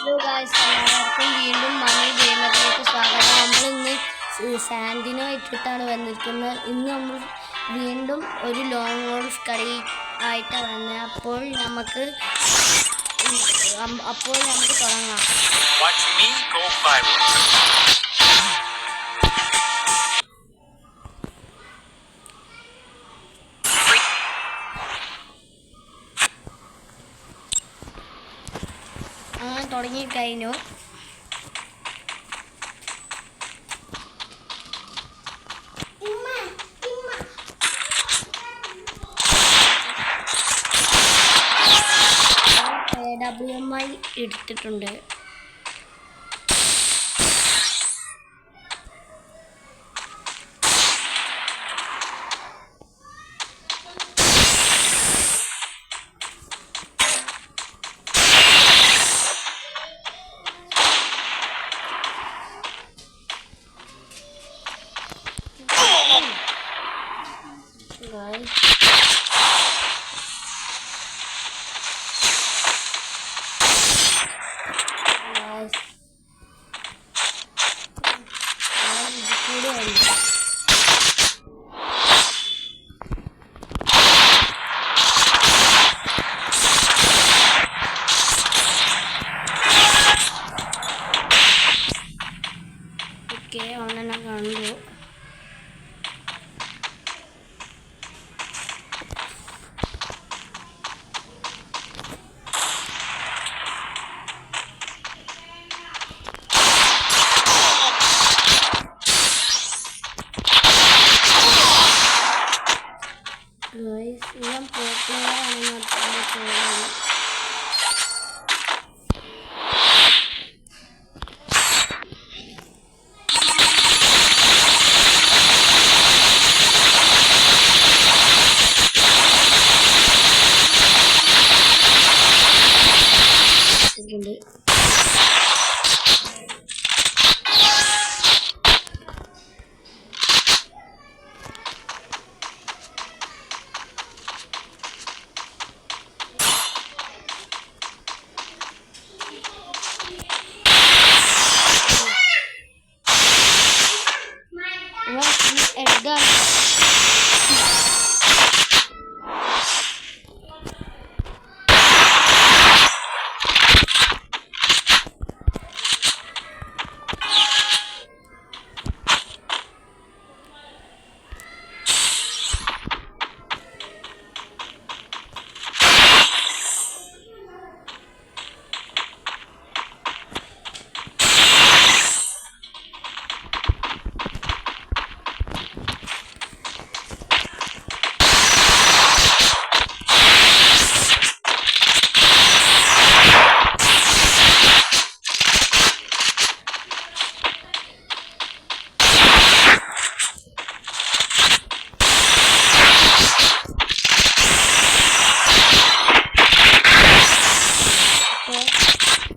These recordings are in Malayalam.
ഹലോ ഗായ്സ്, എല്ലാവർക്കും വീണ്ടും മണി ഗെയിമറിലേക്ക് സ്വാഗതം. നമ്മളിന്ന് സാൻഡിനോ ഇട്ടിട്ടാണ് വന്നിരിക്കുന്നത്. ഇന്ന് നമ്മൾ വീണ്ടും ഒരു ലോങ് ഗോൾഫ് കളി ആയിട്ടാണ് വന്നത്. അപ്പോൾ നമുക്ക് തുടങ്ങാം. തുടങ്ങിക്കഴിഞ്ഞു. WMI എടുത്തിട്ടുണ്ട്. ഒന്നെണ്ണം കണ്ടു.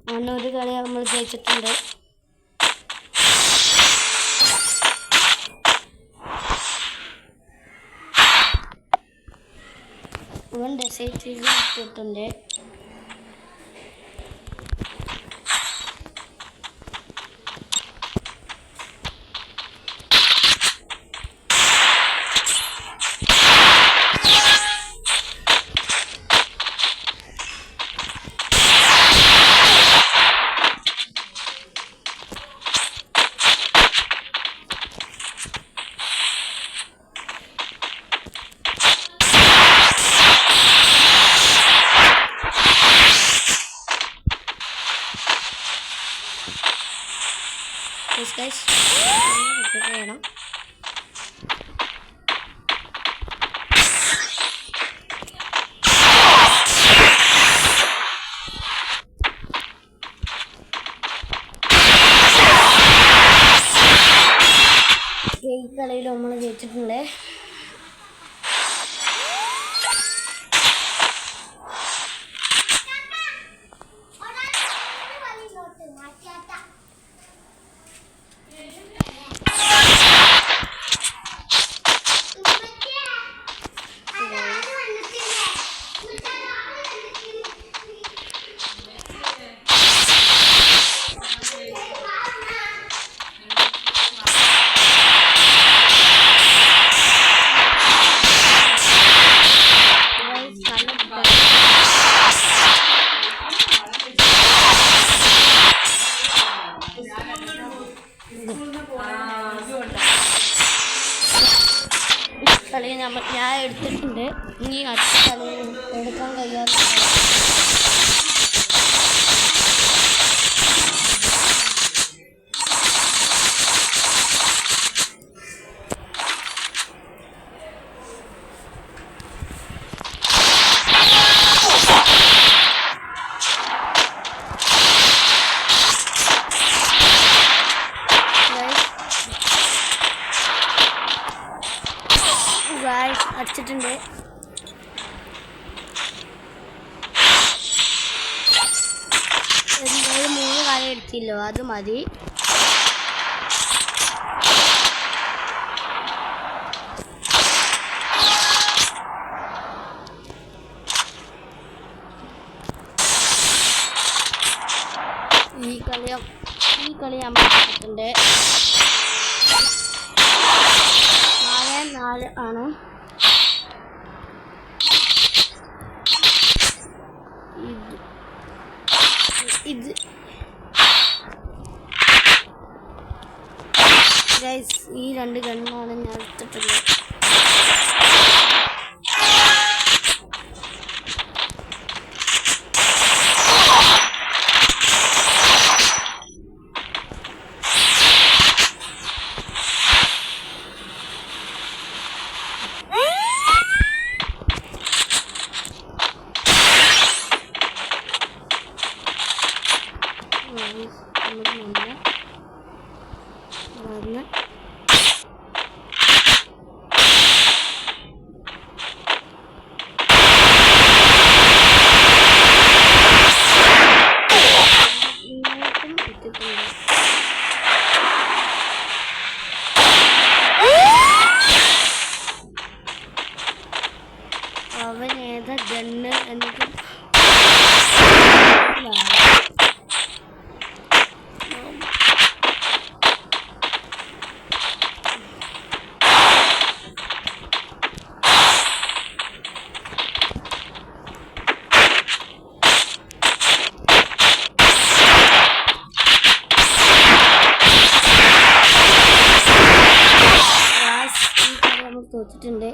ഞാൻ ഒരു കളി നമ്മൾ ജയിച്ചിട്ടുണ്ട്. ഇവൻ ഡെസൈഡ് ചെയ്തിട്ടുണ്ട്. Guys, ചെയ്യണം. ഈ കളിയിൽ നമ്മൾ ജയിച്ചിട്ടുണ്ട്. ഞാൻ എടുത്തിട്ടുണ്ട്. ഇനി അടുത്ത കളി എടുക്കാൻ കഴിയാത്ത അടിച്ചിട്ടുണ്ട്. ഒരു 3 കാലം എടുത്തില്ലോ, അത് മതി. ഈ കളി നമ്മൾ എടുത്തിട്ടുണ്ട്. 4-4 ആണ്. ഇത് ഗൈസ്, ഈ 2 ഗണ്ണാണ് ഞാൻ എടുത്തിട്ടുള്ളത്. അവൻ ഏതാ ഗണ്ണ് എന്നിട്ട് തോറ്റിട്ടുണ്ട്.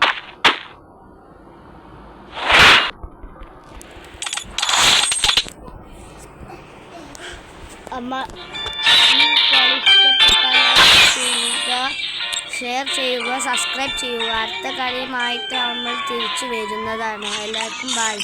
അമ്മ ഷെയർ ചെയ്യുക, സബ്സ്ക്രൈബ് ചെയ്യുക. അടുത്ത കളിയുമായിട്ട് നമ്മൾ തിരിച്ചു വരുന്നതാണ്. എല്ലാവർക്കും ബൈ.